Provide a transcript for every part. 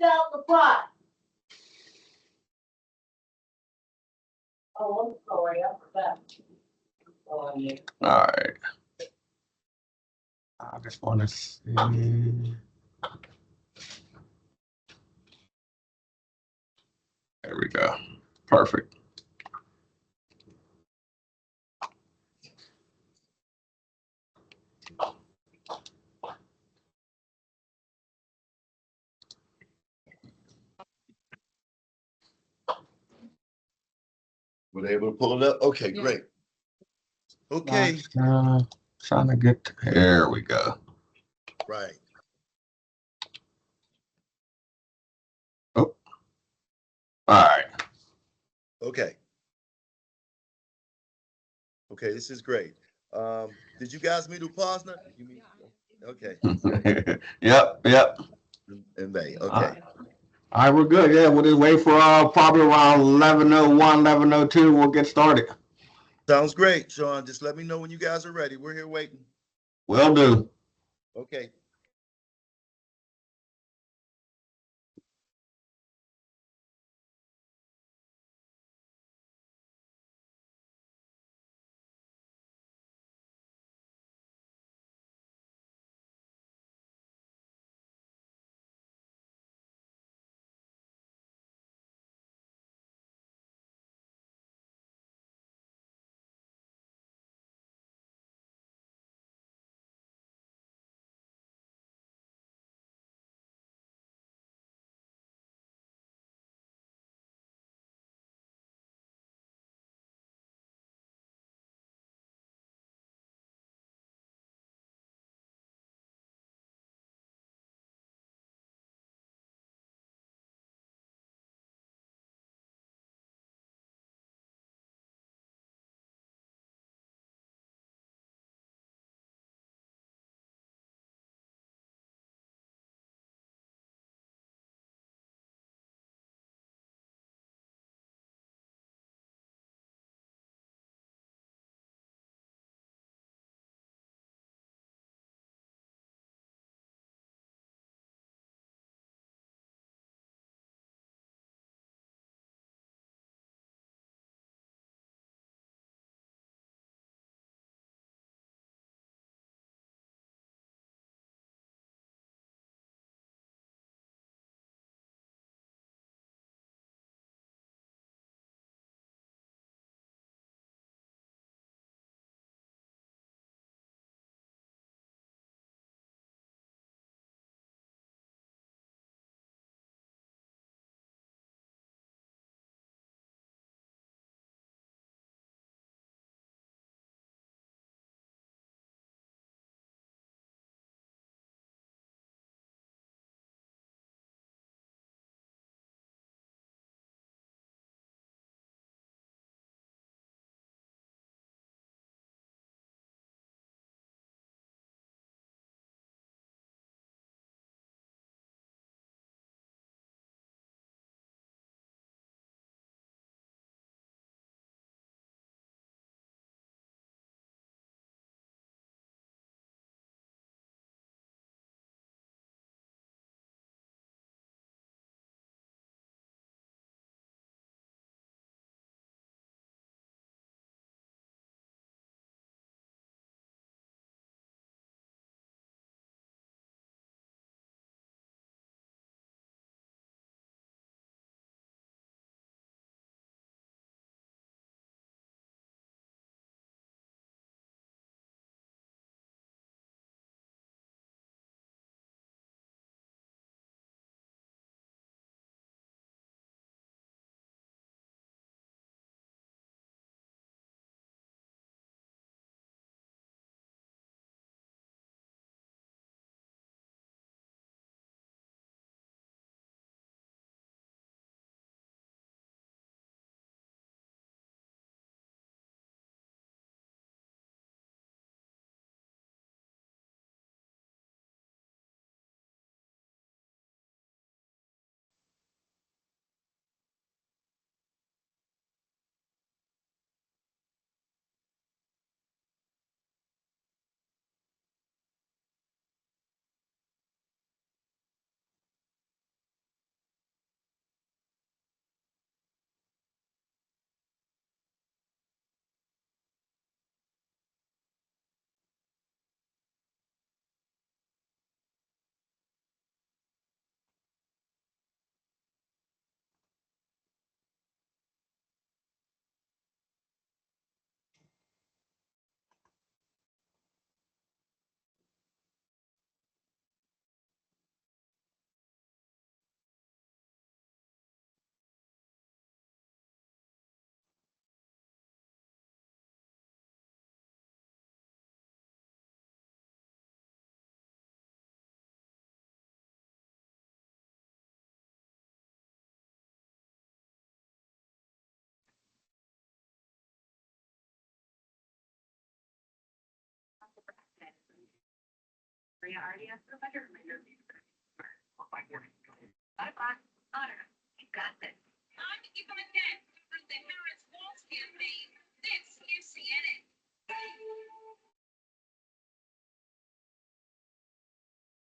out the pot. Oh, I'm sorry, I forgot. Oh, yeah. All right. I just want to see. There we go. Perfect. Were they able to pull it up? Okay, Yeah. great. Okay, Trying to get there we go. right. Oh, all right. Okay. Okay, this is great. Did you guys meet Upasna? You meet? Okay, great. Yep. In May. All Okay. right, we're good. Yeah, we'll just wait for probably around 11:01, 11:02. We'll get started. Sounds great, Sean. Just let me know when you guys are ready. We're here waiting. Will do. Okay.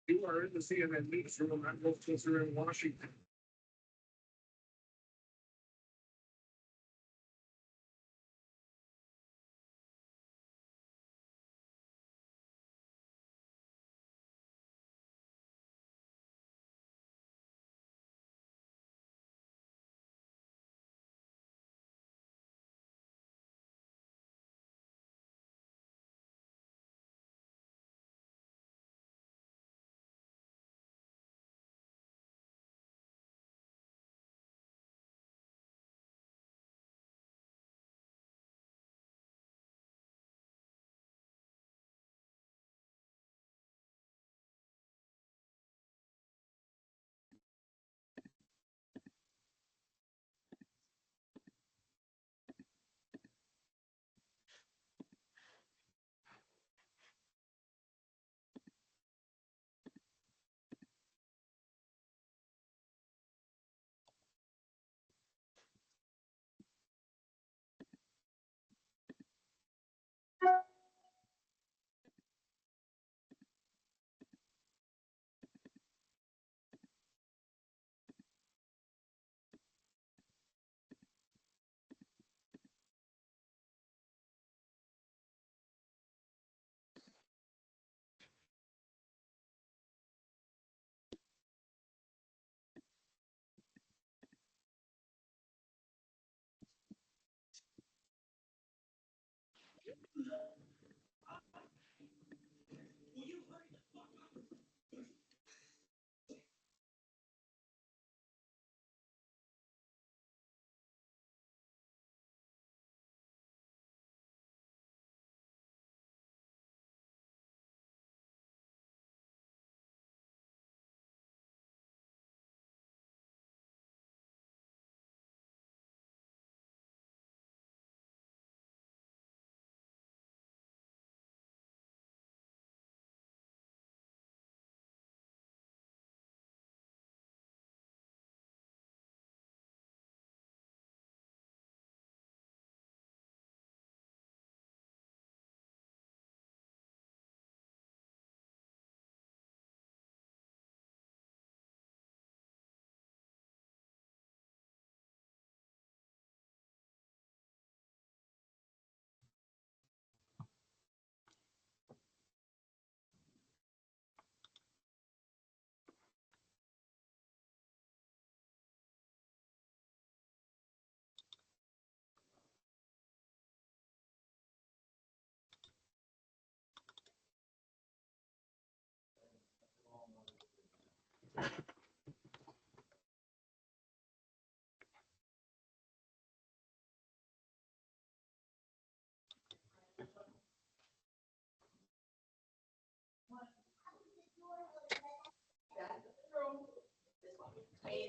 You are in the CNN newsroom. I'm Wolf Closer in Washington.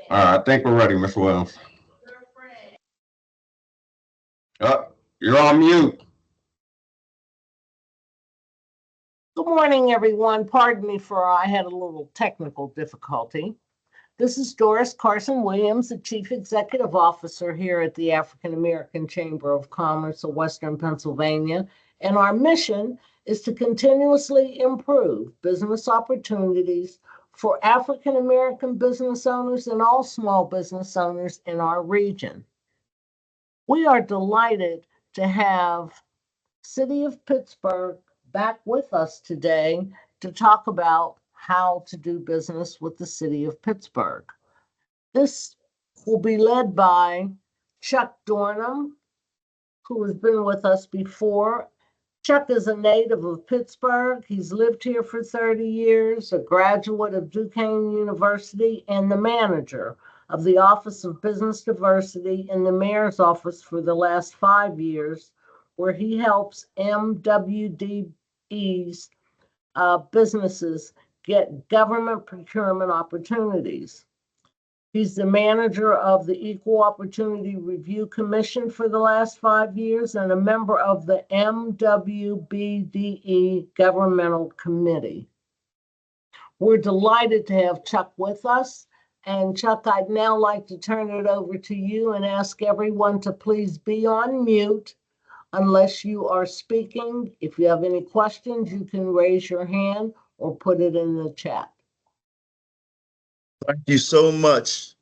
All right, I think we're ready, Miss Williams. You're on mute. Good morning, everyone. Pardon me for I had a little technical difficulty. This is Doris Carson Williams, the Chief Executive Officer here at the African American Chamber of Commerce of Western Pennsylvania, and our mission is to continuously improve business opportunities for African American business owners and all small business owners in our region. We are delighted to have City of Pittsburgh back with us today to talk about how to do business with the City of Pittsburgh. This will be led by Chuck Dornham, who has been with us before. Chuck is a native of Pittsburgh. He's lived here for 30 years, a graduate of Duquesne University, and the manager of the Office of Business Diversity in the Mayor's Office for the last 5 years, where he helps MWDE's businesses get government procurement opportunities. He's the manager of the Equal Opportunity Review Commission for the last 5 years and a member of the MWBDE Governmental Committee. We're delighted to have Chuck with us. And Chuck, I'd now like to turn it over to you and ask everyone to please be on mute unless you are speaking. If you have any questions, you can raise your hand or put it in the chat. Thank you so much,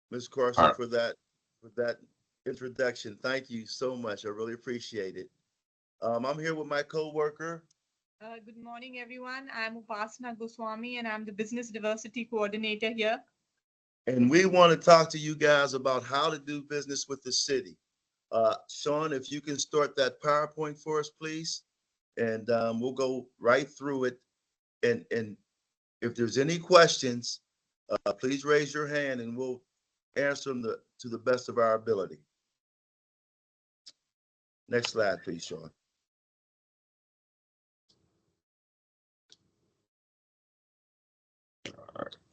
Ms. Carson, All right. for that introduction. Thank you so much. I really appreciate it. I'm here with my coworker. Good morning, everyone. I'm Upasana Goswami, and I'm the Business Diversity Coordinator here. And we want to talk to you guys about how to do business with the city. Sean, if you can start that PowerPoint for us, please. And we'll go right through it. And if there's any questions, please raise your hand and we'll answer them to the best of our ability. Next slide, please, Sean.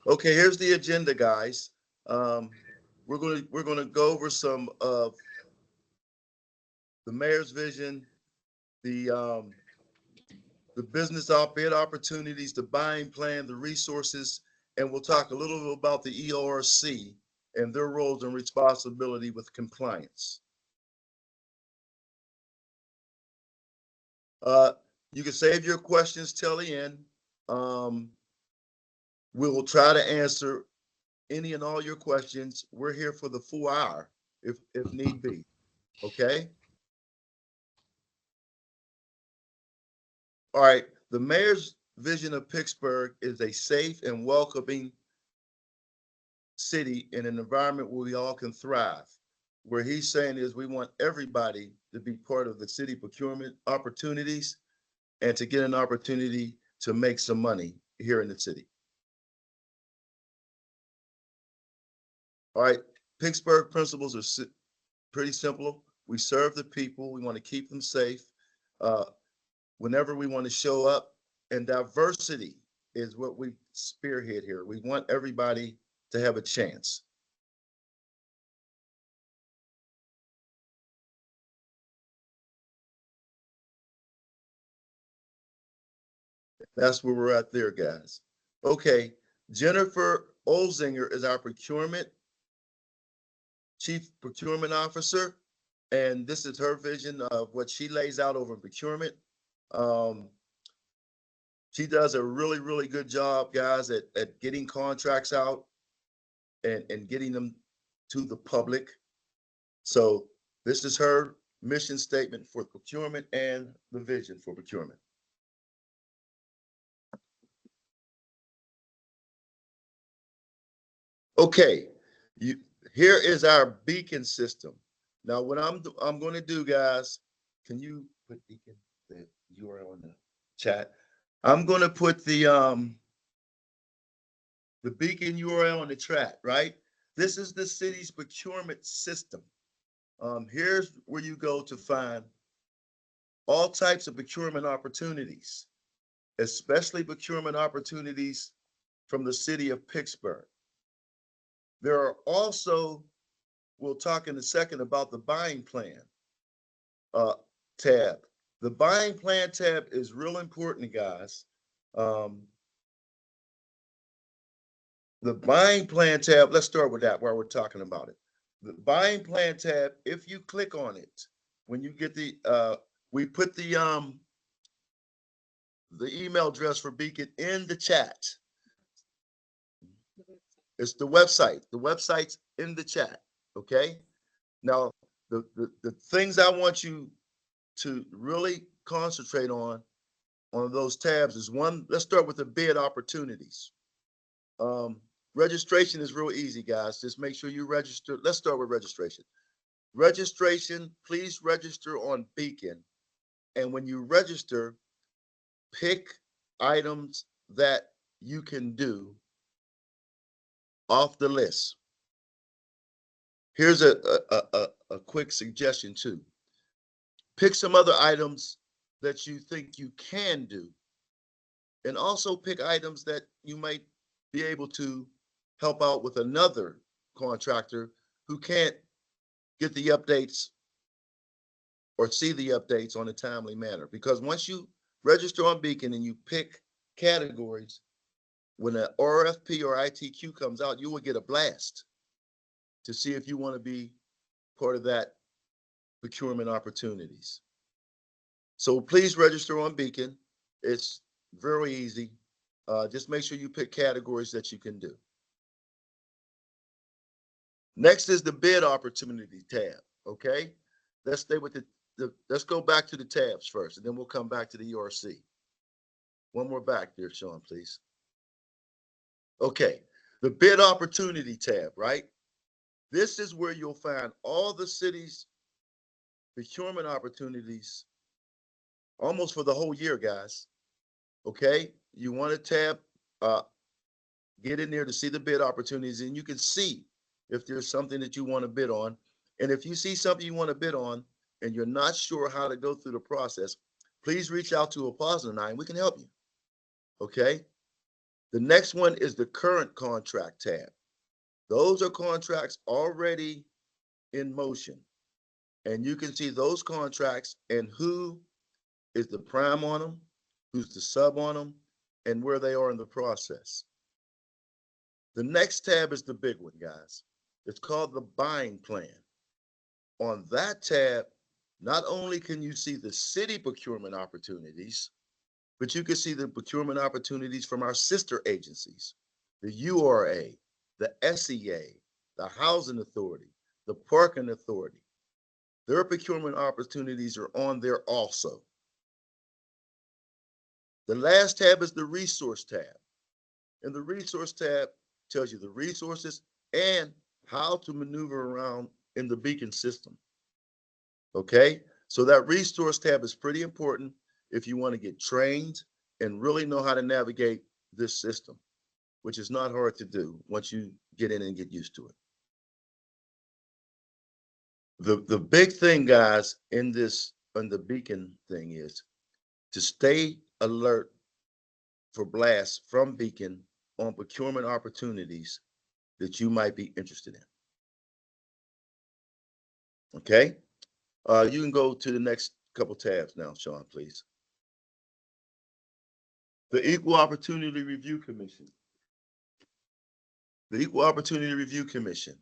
Okay, here's the agenda, guys. We're gonna go over some of the mayor's vision, the business bid opportunities, the buying plan, the resources, and we'll talk a little bit about the EORC and their roles and responsibility with compliance. You can save your questions till the end. We will try to answer any and all your questions. We're here for the full hour if need be. Okay. All right. The mayor's vision of Pittsburgh is a safe and welcoming city in an environment where we all can thrive. Where he's saying is we want everybody to be part of the city procurement opportunities and to get an opportunity to make some money here in the city. All right, Pittsburgh principles are pretty simple. We serve the people. We want to keep them safe. Whenever we want to show up, and diversity is what we spearhead here. We want everybody to have a chance. That's where we're at there, guys. Okay, Jennifer Olzinger is our Chief Procurement Officer, and this is her vision of what she lays out over procurement. She does a really, really good job, guys, at getting contracts out and getting them to the public. So this is her mission statement for procurement and the vision for procurement. Okay, here is our beacon system. Now, what I'm going to do, guys, can you put beacon, the URL in the chat? I'm going to put the beacon URL in the chat, right? This is the city's procurement system. Here's where you go to find all types of procurement opportunities, especially procurement opportunities from the city of Pittsburgh. There are also, we'll talk in a second about the buying plan tab. The buying plan tab is real important, guys. The buying plan tab, let's start with that while we're talking about it. The buying plan tab, if you click on it, when you get we put the email address for Beacon in the chat. It's the website. The website's in the chat, okay? Now, the things I want you to really concentrate on those tabs is one, let's start with the bid opportunities. Registration is real easy, guys. Just make sure you register. Let's start with registration. Registration, please register on Beacon. And when you register, pick items that you can do off the list. Here's a quick suggestion too. Pick some other items that you think you can do, and also pick items that you might be able to help out with another contractor who can't get the updates or see the updates on a timely manner. Because once you register on Beacon and you pick categories, when an RFP or ITQ comes out, you will get a blast to see if you want to be part of that procurement opportunities. So please register on Beacon. It's very easy. Just make sure you pick categories that you can do. Next is the bid opportunity tab, okay? Let's stay with let's go back to the tabs first, and then we'll come back to the ERC. One more back there, Sean, please. Okay, the bid opportunity tab, right? This is where you'll find all the city's procurement opportunities almost for the whole year, guys. Okay, you want to tab, get in there to see the bid opportunities, and you can see if there's something that you want to bid on. And if you see something you want to bid on and you're not sure how to go through the process, please reach out to Apostle and I, and we can help you. Okay. The next one is the current contract tab. Those are contracts already in motion. And you can see those contracts and who is the prime on them, who's the sub on them, and where they are in the process. The next tab is the big one, guys. It's called the buying plan. On that tab, not only can you see the city procurement opportunities, but you can see the procurement opportunities from our sister agencies, the URA, the SEA, the Housing Authority, the Parking Authority. Their procurement opportunities are on there also. The last tab is the resource tab. And the resource tab tells you the resources and how to maneuver around in the Beacon system. Okay, so that resource tab is pretty important if you want to get trained and really know how to navigate this system, which is not hard to do once you get in and get used to it. The big thing, guys, in the Beacon thing is to stay alert for blasts from Beacon on procurement opportunities that you might be interested in. Okay, you can go to the next couple tabs now, Sean, please. The Equal Opportunity Review Commission. The Equal Opportunity Review Commission.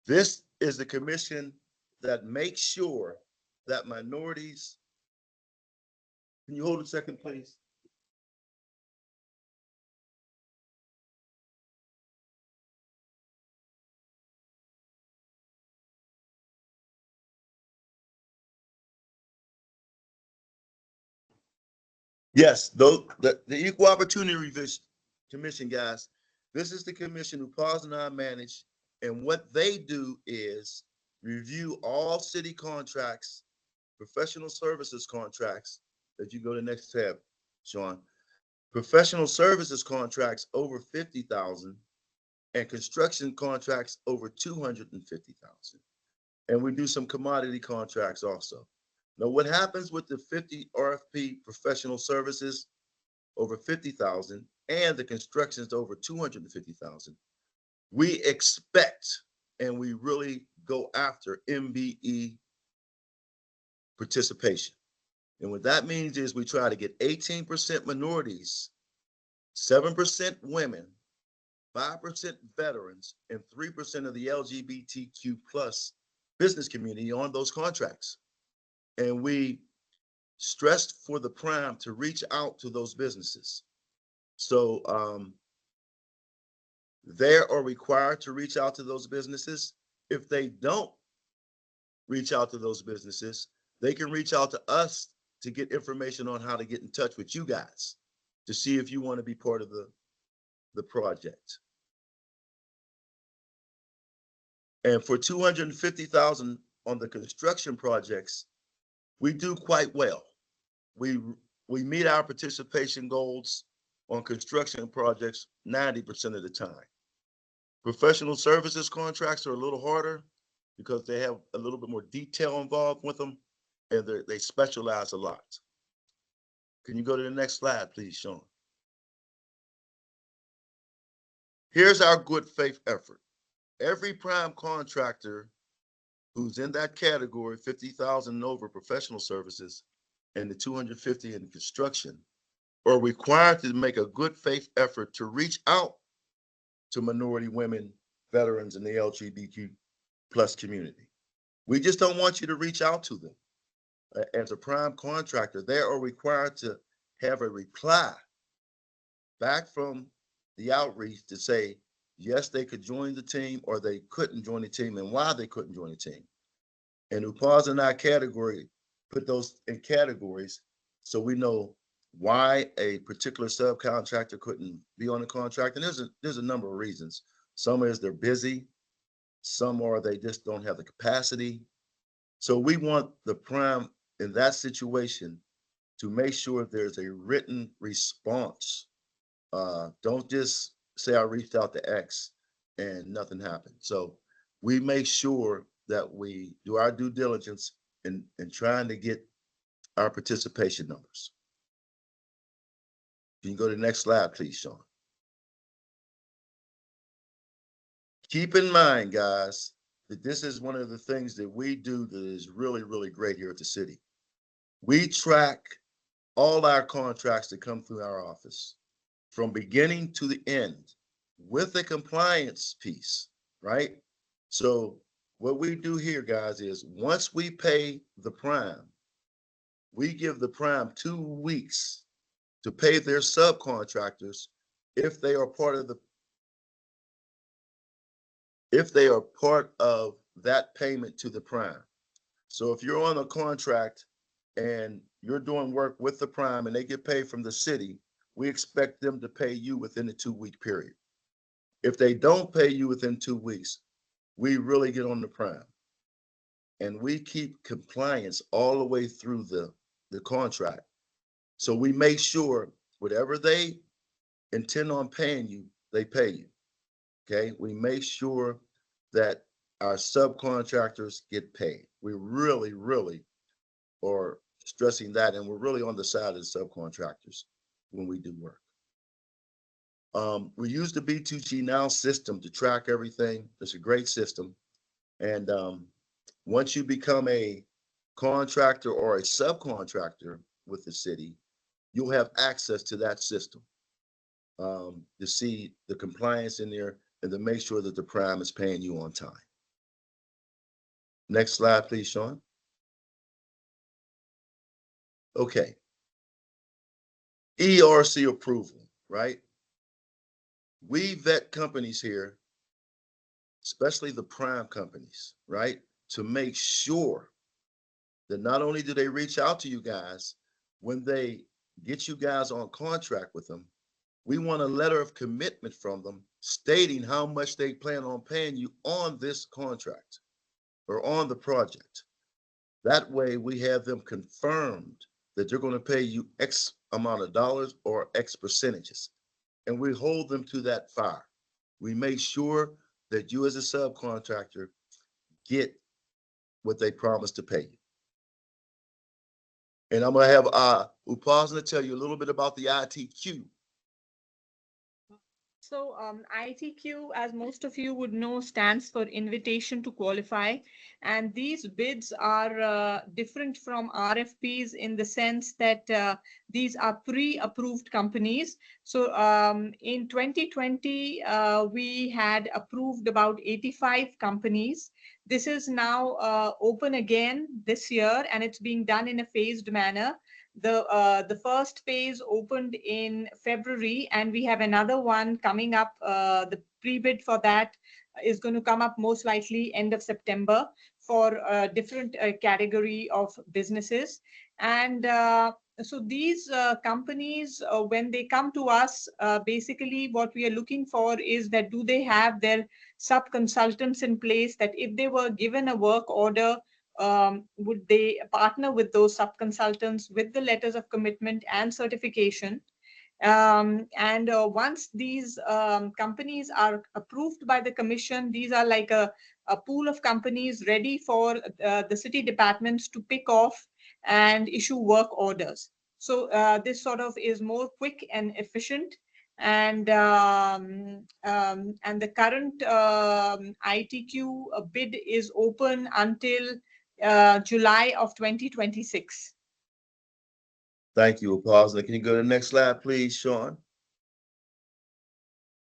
This is the commission that makes sure that minorities, can you hold a second, please? Yes, the Equal Opportunity Review Commission, guys, this is the commission who Paul and I manage, and what they do is review all city contracts, professional services contracts, that you go to the next tab, Sean, professional services contracts over 50,000 and construction contracts over 250,000. And we do some commodity contracts also. Now, what happens with the 50 RFP professional services over 50,000 and the constructions over 250,000? We expect and we really go after MBE participation. And what that means is we try to get 18% minorities, 7% women, 5% veterans, and 3% of the LGBTQ plus business community on those contracts. And we stressed for the prime to reach out to those businesses. So they are required to reach out to those businesses. If they don't reach out to those businesses, they can reach out to us to get information on how to get in touch with you guys to see if you want to be part of the project. And for 250,000 on the construction projects, we do quite well. We meet our participation goals on construction projects 90% of the time. Professional services contracts are a little harder because they have a little bit more detail involved with them, and they specialize a lot. Can you go to the next slide, please, Sean? Here's our good faith effort. Every prime contractor who's in that category, 50,000 and over professional services, and the 250 in construction, are required to make a good faith effort to reach out to minority women, veterans, and the LGBTQ plus community. We just don't want you to reach out to them. As a prime contractor, they are required to have a reply back from the outreach to say, yes, they could join the team or they couldn't join the team and why they couldn't join the team. And UPA's in our category, put those in categories so we know why a particular subcontractor couldn't be on the contract. And there's a number of reasons. Some is they're busy, some are they just don't have the capacity. So we want the prime in that situation to make sure there's a written response. Don't just say I reached out to X and nothing happened. So we make sure that we do our due diligence in trying to get our participation numbers. You can go to the next slide, please, Sean. Keep in mind, guys, that this is one of the things that we do that is really, really great here at the city. We track all our contracts that come through our office from beginning to the end with a compliance piece, right? So what we do here, guys, is once we pay the prime, we give the prime 2 weeks to pay their subcontractors if they are part of that payment to the prime. So if you're on a contract and you're doing work with the prime and they get paid from the city, we expect them to pay you within the 2-week period. If they don't pay you within 2 weeks, we really get on the prime. And we keep compliance all the way through the contract. So we make sure whatever they intend on paying you, they pay you. Okay, we make sure that our subcontractors get paid. We really, really are stressing that, and we're really on the side of the subcontractors when we do work. We use the B2G Now system to track everything. It's a great system. And once you become a contractor or a subcontractor with the city, you'll have access to that system to see the compliance in there and to make sure that the prime is paying you on time. Next slide, please, Sean. Okay. ERC approval, right? We vet companies here, especially the prime companies, right? To make sure that not only do they reach out to you guys, when they get you guys on contract with them, we want a letter of commitment from them stating how much they plan on paying you on this contract or on the project. That way we have them confirmed that they're going to pay you X amount of dollars or X percentages. And we hold them to that fire. We make sure that you as a subcontractor get what they promised to pay you. And I'm going to have Upasana tell you a little bit about the ITQ. So ITQ, as most of you would know, stands for Invitation to Qualify. And these bids are different from RFPs in the sense that these are pre-approved companies. So in 2020, we had approved about 85 companies. This is now open again this year, and it's being done in a phased manner. The first phase opened in February, and we have another one coming up. The pre-bid for that is going to come up most likely end of September for a different category of businesses. And so these companies, when they come to us, basically what we are looking for is that do they have their sub-consultants in place, that if they were given a work order, would they partner with those sub-consultants with the letters of commitment and certification? And once these companies are approved by the commission, these are like a pool of companies ready for the city departments to pick off and issue work orders. So this sort of is more quick and efficient. And the current ITQ bid is open until July of 2026. Thank you, Apostle. Can you go to the next slide, please, Sean?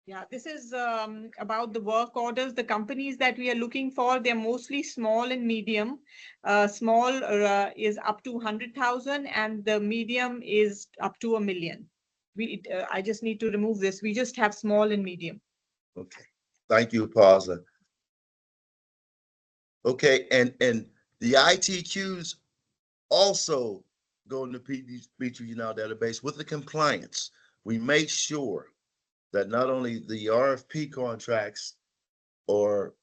Yeah, this is about the work orders. The companies that we are looking for, they're mostly small and medium. Small is up to 100,000 and the medium is up to 1 million. I just need to remove this. We just have small and medium. Okay. Thank you, Apostle. Okay, and the ITQs also go into PG Now database with the compliance. We make sure that not only the RFP contracts are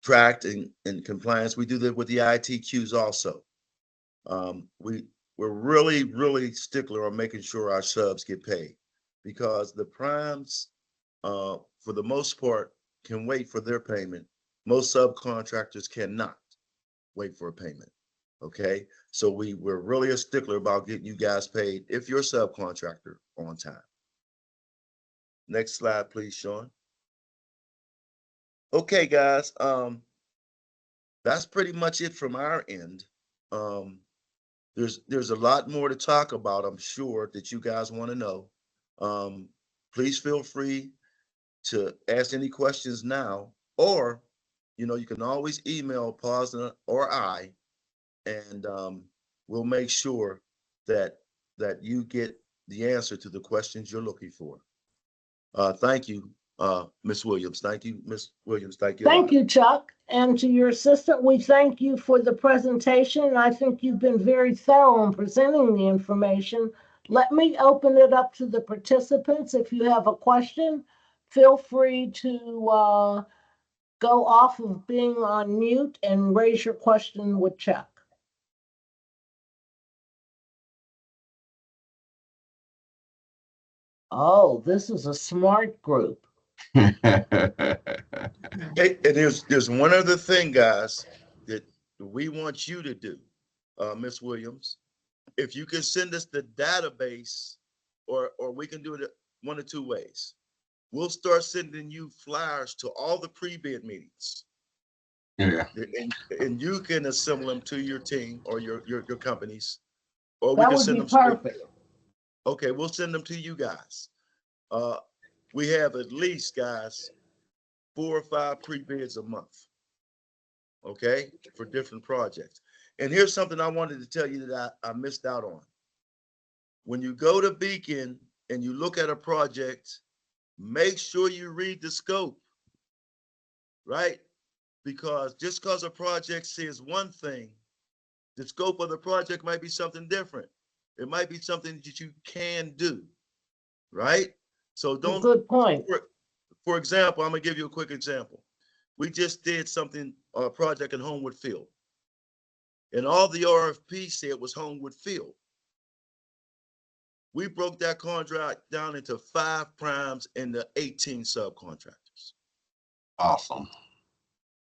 tracked in compliance, we do that with the ITQs also. We're really stickler on making sure our subs get paid because the primes, for the most part, can wait for their payment. Most subcontractors cannot wait for a payment. Okay, so we're really a stickler about getting you guys paid if you're a subcontractor on time. Next slide, please, Sean. Okay, guys, that's pretty much it from our end. There's a lot more to talk about, I'm sure, that you guys want to know. Please feel free to ask any questions now, or you can always email Posner or I, and we'll make sure that you get the answer to the questions you're looking for. Thank you, Ms. Williams. Thank you, Ms. Williams. Thank you. Thank you, Chuck. And to your assistant, we thank you for the presentation. I think you've been very thorough in presenting the information. Let me open it up to the participants. If you have a question, feel free to go off of being on mute and raise your question with Chuck. Oh, this is a smart group. Hey, and there's one other thing, guys, that we want you to do, Ms. Williams. If you can send us the database, or we can do it one of two ways. We'll start sending you flyers to all the pre-bid meetings. Yeah. And you can assemble them to your team or your companies, or we That can would send be them straight. perfect. Okay, we'll send them to you guys. We have at least, guys, 4 or 5 pre-bids a month, okay, for different projects. And here's something I wanted to tell you that I missed out on. When you go to Beacon and you look at a project, make sure you read the scope, right? Because just because a project says one thing, the scope of the project might be something different. It might be something that you can do, right? So don't. Good point. For example, I'm gonna give you a quick example. We just did something, a project in Homewood Field, and all the RFP said was Homewood Field. We broke that contract down into 5 primes and the 18 subcontractors. Awesome.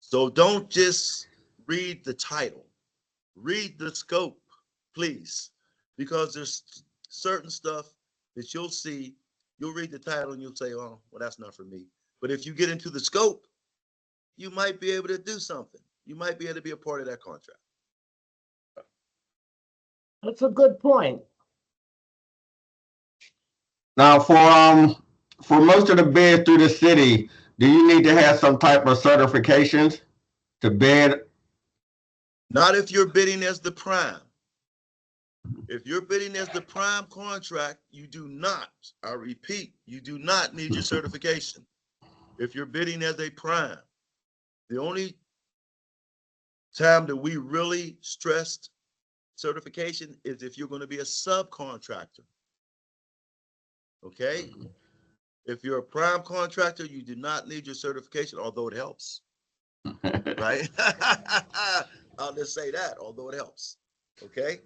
So don't just read the title, read the scope, please, because there's certain stuff that you'll see, you'll read the title and you'll say, oh, well, that's not for me. But if you get into the scope, you might be able to do something. You might be able to be a part of that contract. That's a good point. Now, for most of the bids through the city, do you need to have some type of certifications to bid? Not if you're bidding as the prime. If you're bidding as the prime contract, you do not, I repeat, you do not need your certification. If you're bidding as a prime, the only time that we really stressed certification is if you're going to be a subcontractor. Okay? If you're a prime contractor, you do not need your certification, although it helps. Right? I'll just say that, although it helps. Okay?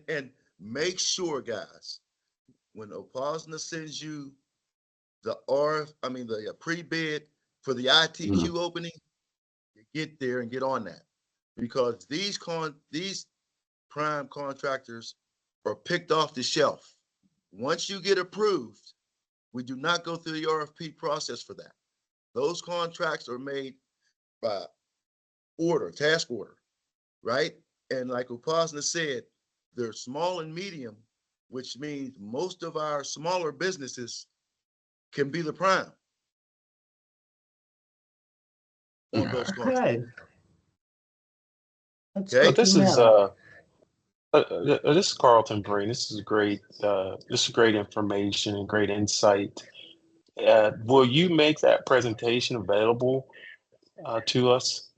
And make sure, guys, when Opasna sends you the pre-bid for the ITQ opening, you get there and get on that, because these prime contractors are picked off the shelf. Once you get approved, we do not go through the RFP process for that. Those contracts are made by task order, right? And like Upasna said, they're small and medium, which means most of our smaller businesses can be the prime on those costs. Okay. That's Okay. good This to is know. this is Carlton Breen. This is great information and great insight. Will you make that presentation available to us?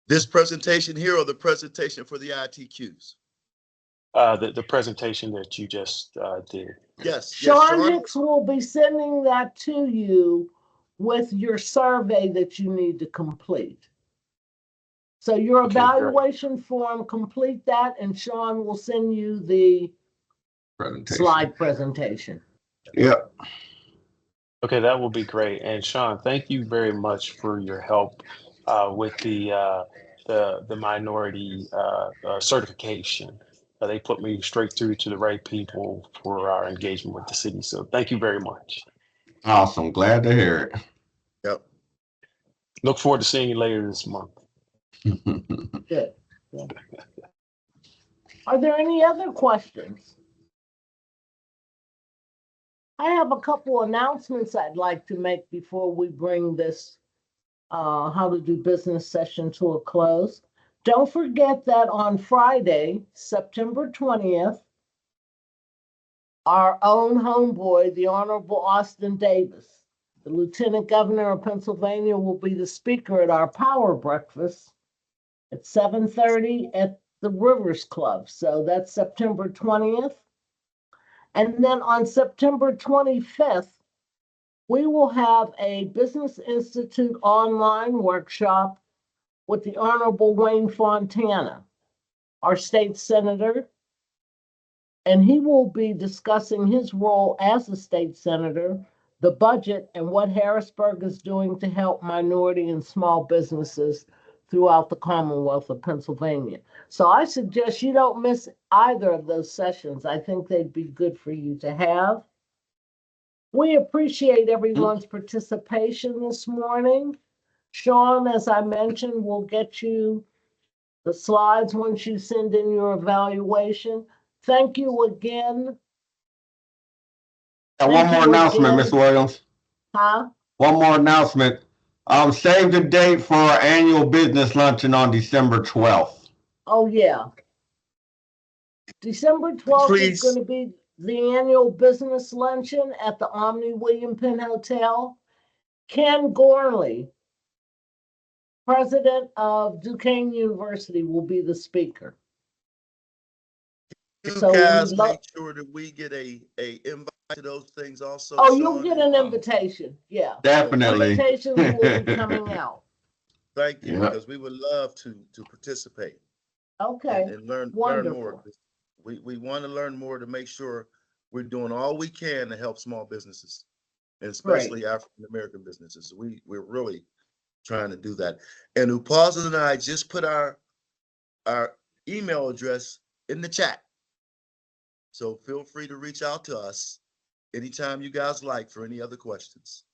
This presentation here or the presentation for the ITQs? The presentation that you just did. Yes, yes, Sean Sean. Hicks will be sending that to you with your survey that you need to complete. So your Okay, great. evaluation form, complete that, and Sean will send you the Presentation. slide presentation. Yep. Okay, that will be great. And Sean, thank you very much for your help with the minority certification. They put me straight through to the right people for our engagement with the city. So thank you very much. Awesome. Glad to hear Yep. Look forward to seeing you later this month. it. Good. Are there any other questions? I have a couple announcements I'd like to make before we bring this how to do business session to a close. Don't forget that on Friday, September 20th, our own homeboy, the Honorable Austin Davis, the Lieutenant Governor of Pennsylvania, will be the speaker at our power breakfast at 7:30 at the Rivers Club. So that's September 20th. And then on September 25th, we will have a Business Institute online workshop with the Honorable Wayne Fontana, our state senator, and he will be discussing his role as a state senator, the budget, and what Harrisburg is doing to help minority and small businesses throughout the Commonwealth of Pennsylvania. So I suggest you don't miss either of those sessions. I think they'd be good for you to have. We appreciate everyone's participation this morning. Sean, as I mentioned, will get you the slides once you send in your evaluation. Thank you again. And one more announcement, Ms. Williams. Huh? One more announcement. Save the date for our annual business luncheon on December 12th. Oh, yeah. December 12th is Please. going to be the annual business luncheon at the Omni William Penn Hotel. Ken Gorley, president of Duquesne University, will be the speaker. You So guys we lo- make sure that we get a invite to those things also. Oh, you'll Sean, get and, an invitation. Yeah. Definitely. Invitations will be coming out. Thank you, Yeah. because we would love to participate Okay. and learn Wonderful. more. We want to learn more to make sure we're doing all we can to help small businesses, and especially African American businesses. We're really trying to do that. And Upazil and I just put our email address in the chat. So feel free to reach out to us anytime you guys like for any other questions.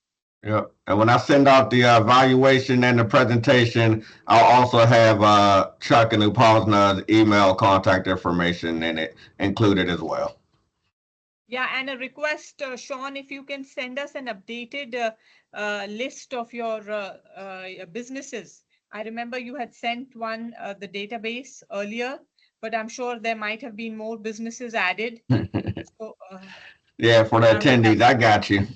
Yep. And when I send out the evaluation and the presentation, I'll also have Chuck and Upasna's email contact information in it included as well. Yeah, and a request, Sean, if you can send us an updated list of your businesses. I remember you had sent one, the database earlier, but I'm sure there might have been more businesses added. So, Yeah, for the attendees, I got you.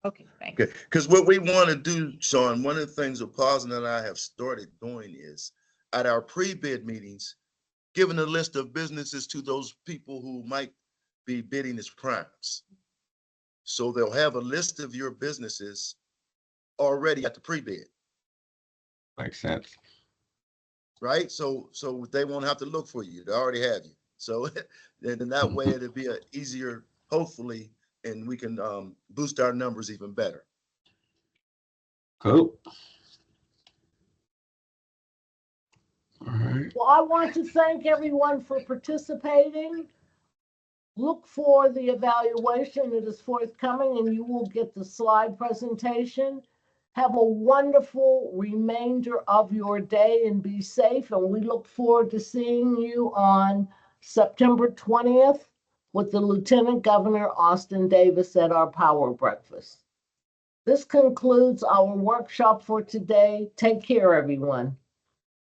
okay, thanks. Okay, because what we want to do, Sean, one of the things that Upazil and I have started doing is at our pre-bid meetings, giving a list of businesses to those people who might be bidding as primes. So they'll have a list of your businesses already at the pre-bid, Makes sense. right? So they won't have to look for you. They already have you. So and in that way, it'll be a easier, hopefully, and we can boost our numbers even better. Cool. All right. Well, I want to thank everyone for participating. Look for the evaluation. It is forthcoming and you will get the slide presentation. Have a wonderful remainder of your day and be safe. And we look forward to seeing you on September 20th with the Lieutenant Governor Austin Davis at our power breakfast. This concludes our workshop for today. Take care, everyone.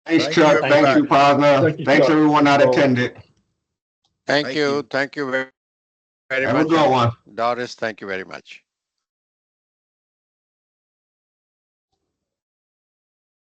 Thanks, Thank Chuck. you, Thank you, everybody. Posner. Thank you, Thanks, Chuck. everyone that attended. Thank Thank you. you. Thank you very Have a much. good one. Doris, thank you very much.